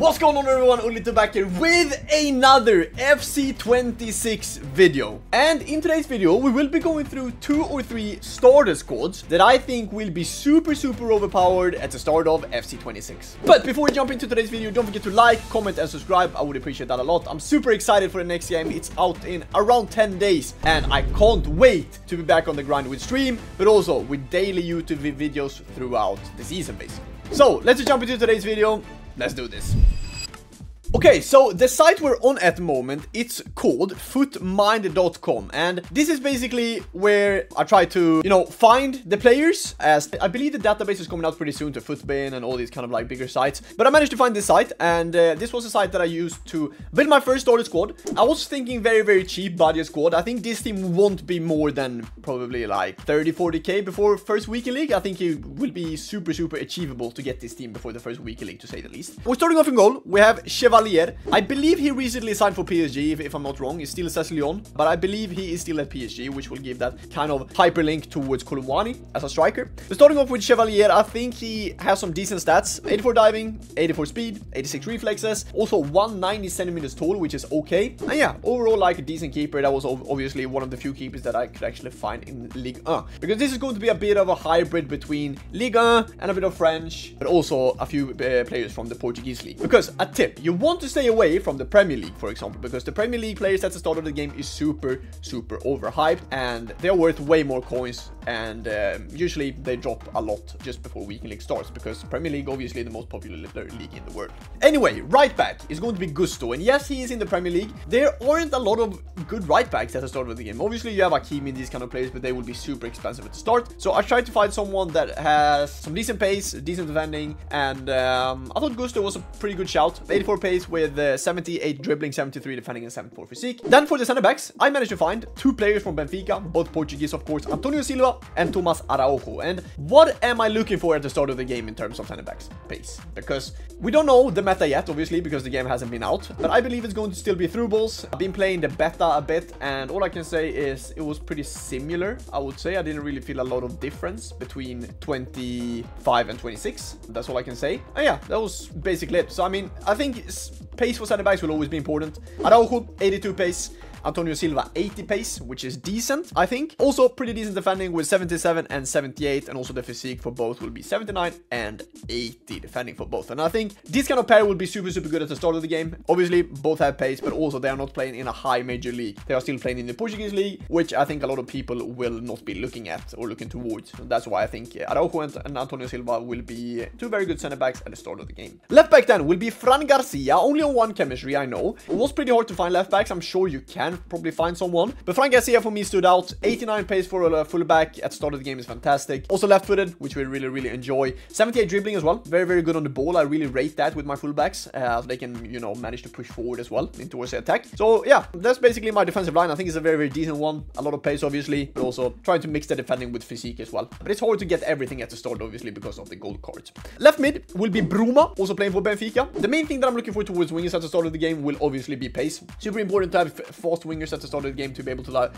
What's going on everyone, Ollelito back here with another FC26 video. And in today's video, we will be going through 2 or 3 starter squads that I think will be super overpowered at the start of FC26. But before we jump into today's video, don't forget to like, comment and subscribe. I would appreciate that a lot. I'm super excited for the next game. It's out in around 10 days and I can't wait to be back on the grind with stream, but also with daily YouTube videos throughout the season basically. So let's jump into today's video. Let's do this. Okay, so the site we're on at the moment, it's called footmind.com, and this is basically where I try to, find the players, as I believe the database is coming out pretty soon to Footbin and all these kind of like bigger sites. But I managed to find this site, and this was a site that I used to build my first starter squad. I was thinking very cheap budget squad. I think this team won't be more than probably like 30-40k before first weekend league. I think it will be super achievable to get this team before the first weekend league, to say the least. We're starting off in goal. We have Chevalier. I believe he recently signed for PSG, if I'm not wrong. He still says Lyon, but I believe he is still at PSG, which will give that kind of hyperlink towards Colomwani as a striker. But starting off with Chevalier, I think he has some decent stats. 84 diving, 84 speed, 86 reflexes, also 190 centimeters tall, which is okay. And yeah, overall like a decent keeper. That was obviously one of the few keepers that I could actually find in Ligue 1. Because this is going to be a bit of a hybrid between Ligue 1 and a bit of French, but also a few players from the Portuguese league. Because a tip, you want to stay away from the Premier League, for example, because the Premier League players at the start of the game is super overhyped, and they're worth way more coins, and usually they drop a lot just before weekend league starts, because Premier League obviously the most popular league in the world. Anyway, right back is going to be Gusto, and yes, he is in the Premier League. There aren't a lot of good right backs at the start of the game. Obviously you have Hakimi, these kind of players, but they will be super expensive at the start. So I tried to find someone that has some decent pace, decent defending, and I thought Gusto was a pretty good shout. 84 pace with 78 dribbling, 73 defending, and 74 physique. Then for the center backs, I managed to find 2 players from Benfica, both Portuguese of course, Antonio Silva and Thomas Araujo. And what am I looking for at the start of the game in terms of center backs? Pace. Because we don't know the meta yet, obviously, because the game hasn't been out, but I believe it's going to still be through balls. I've been playing the beta a bit, and all I can say is it was pretty similar. I would say I didn't really feel a lot of difference between 25 and 26. That's all I can say. And yeah, that was basically it. So I mean, I think pace for center backs will always be important. Araujo, 82 pace. Antonio Silva, 80 pace, which is decent, I think. Also, pretty decent defending with 77 and 78, and also the physique for both will be 79 and 80 defending for both. And I think this kind of pair will be super good at the start of the game. Obviously, both have pace, but also they are not playing in a high major league. They are still playing in the Portuguese league, which I think a lot of people will not be looking at or looking towards. That's why I think Araujo and Antonio Silva will be 2 very good center backs at the start of the game. Left back then will be Fran Garcia, only on 1 chemistry, I know. It was pretty hard to find left backs. I'm sure you can probably find someone, but Fran Garcia for me stood out. 89 pace for a fullback at the start of the game is fantastic. Also left-footed, which we really enjoy. 78 dribbling as well, very good on the ball. I really rate that with my fullbacks, so they can manage to push forward as well towards the attack. So yeah, that's basically my defensive line. I think it's a very decent one. A lot of pace obviously, but also trying to mix the defending with physique as well. But it's hard to get everything at the start obviously because of the gold cards. Left mid will be Bruma, also playing for Benfica. The main thing that I'm looking for towards wingers at the start of the game will obviously be pace. Super important to have fast wingers at the start of the game to be able to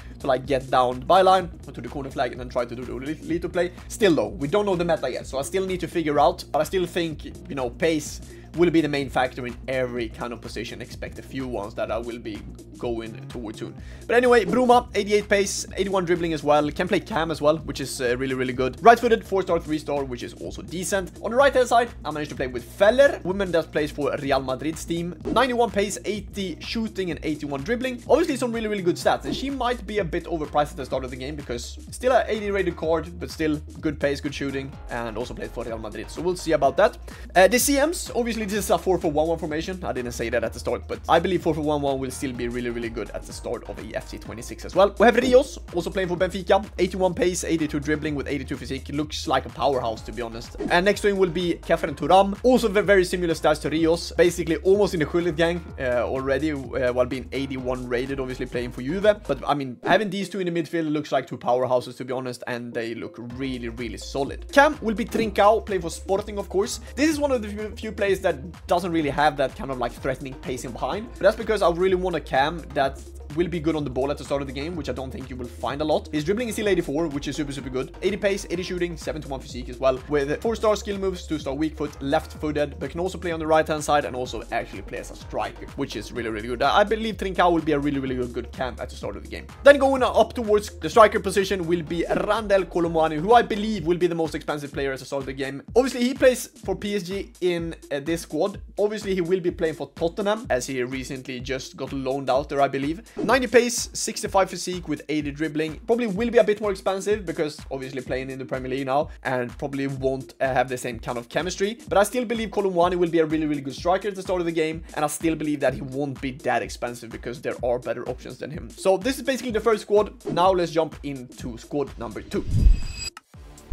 get down the byline to the corner flag and then try to do the Ollelito play. Still though, we don't know the meta yet, so I still need to figure out, but I still think, pace will be the main factor in every kind of position. Expect a few ones that I will be going towards soon. But anyway, Bruma, 88 pace, 81 dribbling as well. Can play cam as well, which is really good. Right-footed, 4-star, 3-star, which is also decent. On the right-hand side, I managed to play with Feller, woman that plays for Real Madrid's team. 91 pace, 80 shooting, and 81 dribbling. Obviously, some really good stats, and she might be a bit overpriced at the start of the game because still an 80 rated card, but still good pace, good shooting, and also plays for Real Madrid. So we'll see about that. The CMs, obviously, this is a 4-4-1-1 formation. I didn't say that at the start, but I believe 4-4-1-1 will still be really good at the start of a FC26 as well. We have Rios, also playing for Benfica. 81 pace, 82 dribbling with 82 physique. Looks like a powerhouse, to be honest. And next to him will be Kefren Turam. Also very similar stats to Rios. Basically almost in the Gullit gang already, while being 81 rated, obviously playing for Juve. But I mean, having these two in the midfield looks like 2 powerhouses, to be honest, and they look really solid. Cam will be Trincao, playing for Sporting, of course. This is one of the few players that doesn't really have that kind of like threatening pacing behind, but that's because I really want a cam that will be good on the ball at the start of the game, which I don't think you will find a lot. His dribbling is still 84, which is super good. 80 pace, 80 shooting, 71 physique as well, with 4-star skill moves, 2-star weak foot, left-footed, but can also play on the right-hand side and also actually play as a striker, which is really good. I believe Trincao will be a really good camp at the start of the game. Then going up towards the striker position will be Randel Colomani, who I believe will be the most expensive player at the start of the game. Obviously, he plays for PSG in this squad. Obviously, he will be playing for Tottenham, as he recently just got loaned out there, I believe. 90 pace, 65 physique with 80 dribbling. Probably will be a bit more expensive because obviously playing in the Premier League now, and probably won't have the same kind of chemistry. But I still believe Colomani will be a really good striker at the start of the game, and I still believe that he won't be that expensive because there are better options than him. So this is basically the first squad. Now let's jump into squad number 2.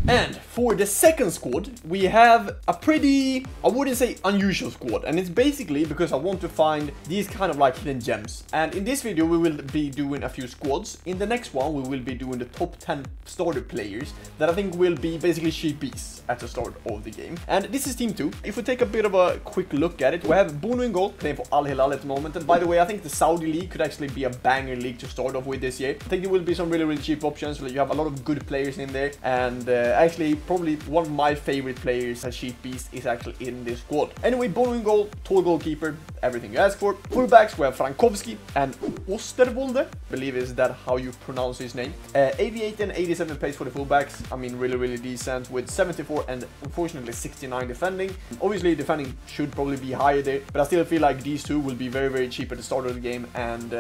And for the second squad, we have a pretty, I wouldn't say unusual squad. And it's basically because I want to find these kind of like hidden gems. And in this video, we will be doing a few squads. In the next one, we will be doing the top 10 starter players that I think will be basically cheapies at the start of the game. And this is team 2. If we take a bit of a quick look at it, we have Bono in goal, playing for Al Hilal at the moment. And by the way, I think the Saudi league could actually be a banger league to start off with this year. I think there will be some really cheap options. You have a lot of good players in there, and actually probably one of my favorite players as cheap beast is actually in this squad. Anyway, Bono in goal, tall goalkeeper, everything you ask for. Fullbacks, we have Frankowski and Osterwolde, I believe is that how you pronounce his name. 88 and 87 pace for the fullbacks. I mean, really decent, with 74 and unfortunately 69 defending. Obviously defending should probably be higher there, but I still feel like these two will be very cheap at the start of the game, and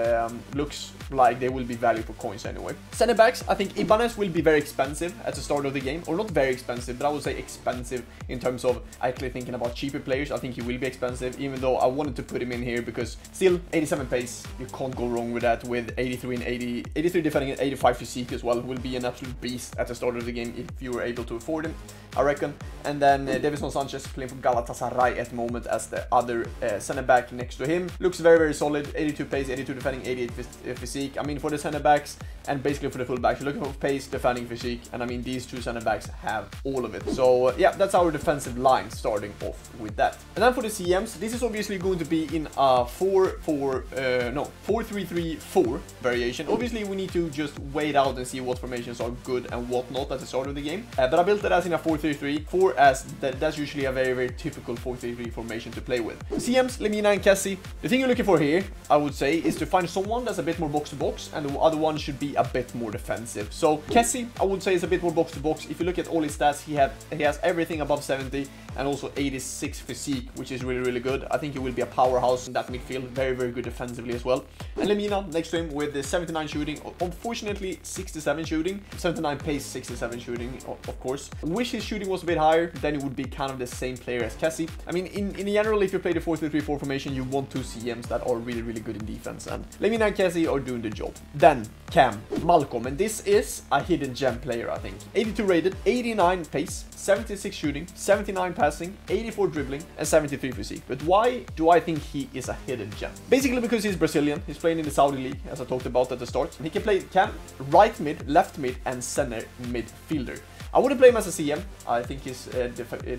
looks like they will be value for coins anyway. Center backs, I think Ibanez will be very expensive at the start of the game, or not very expensive, but I would say expensive in terms of actually thinking about cheaper players. I think he will be expensive, even though I wanted to put him in here because still 87 pace, you can't go wrong with that, with 83 and 83 defending and 85 physique as well. Will be an absolute beast at the start of the game if you were able to afford him, I reckon. And then Davison Sanchez playing for Galatasaray at the moment as the other center back next to him. Looks very solid, 82 pace, 82 defending, 88 physique. I mean, for the center backs and basically for the full backs, you're looking for pace, defending, physique, and I mean these two center backs have all of it. So yeah, that's our defensive line, starting off with that. And then for the CMs, this is obviously going to be in a 4-3-3-4 variation. Obviously we need to just wait out and see what formations are good and what not at the start of the game, but I built it as in a 4-3-3-4, as that's usually a very typical 4-3-3 formation to play with. CMs, Lemina and Kessie. The thing you're looking for here, I would say, is to find someone that's a bit more box to box, and the other one should be a bit more defensive. So Kessie, I would say, is a bit more box to box. If you look at all his stats, he has everything above 70 and also 86 physique, which is really good. I think he will be a powerhouse in that midfield, very good defensively as well. And Lemina next to him with the 79 shooting, unfortunately 67 shooting, 79 pace, 67 shooting, of course. Wish his shooting was a bit higher, then it would be kind of the same player as Kessie. I mean, in general, if you play the 4-3-3-4 formation, you want two CMs that are really good in defense, and Lemina and Kessie are doing the job. Then Cam Malcolm, and this is a hidden gem player, I think. 82 rated, 89 pace, 76 shooting, 79 passing, 84 dribbling, and 73 physique. But why do I think he is a hidden gem? Basically because he's Brazilian, he's playing in the Saudi league, as I talked about at the start. He can play Cam, right mid, left mid, and center midfielder. I wouldn't play him as a CM. I think his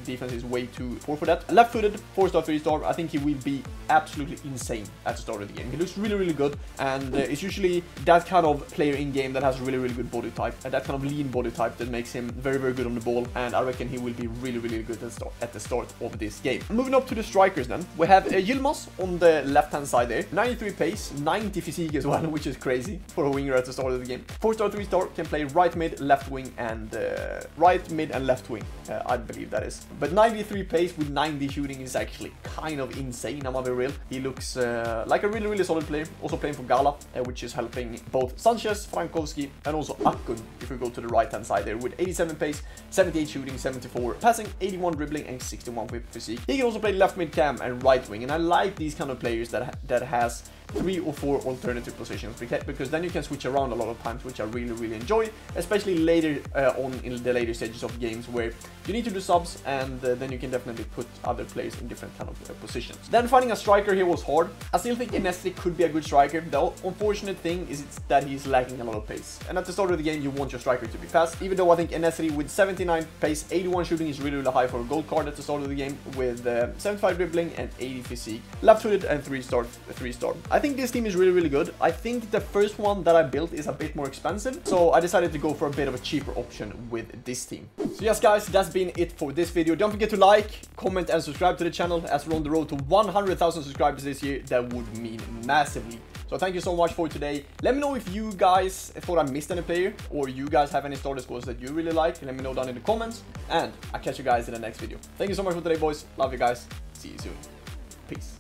defense is way too poor for that. Left-footed, 4-star, 3-star. I think he will be absolutely insane at the start of the game. He looks really good, and it's usually that kind of player in game that has really good body type, and that kind of lean body type that makes him very good on the ball. And I reckon he will be really good at the start of this game. Moving up to the strikers, then we have Yilmaz on the left-hand side there. 93 pace, 90 physique as well, which is crazy for a winger at the start of the game. 4-star, 3-star, can play right mid, left wing, and right mid and left wing, I believe that is. But 93 pace with 90 shooting is actually kind of insane, I'm gonna be real. He looks like a really solid player, also playing for Gala, which is helping both Sanchez, Frankowski, and also Akun, if we go to the right hand side there, with 87 pace, 78 shooting, 74 passing, 81 dribbling, and 61 whip physique. He can also play left mid cam and right wing, and I like these kind of players that has 3 or 4 alternative positions, because then you can switch around a lot of times, which I really enjoy, especially later on in the later stages of games where you need to do subs, and then you can definitely put other players in different kind of positions. Then finding a striker here was hard. I still think Enesri could be a good striker. The unfortunate thing is that he's lacking a lot of pace, and at the start of the game you want your striker to be fast, even though I think Enesri with 79 pace, 81 shooting is really high for a gold card at the start of the game, with 75 dribbling and 80 physique, left-footed and 3-star. I think this team is really, really good. I think the first one that I built is a bit more expensive, so I decided to go for a bit of a cheaper option with this team. So yes, guys, that's been it for this video. Don't forget to like, comment, and subscribe to the channel, as we're on the road to 100,000 subscribers this year. That would mean massively. So thank you so much for today. Let me know if you guys thought I missed any player, or you guys have any starter squads that you really like. Let me know down in the comments, and I'll catch you guys in the next video. Thank you so much for today, boys. Love you guys. See you soon. Peace.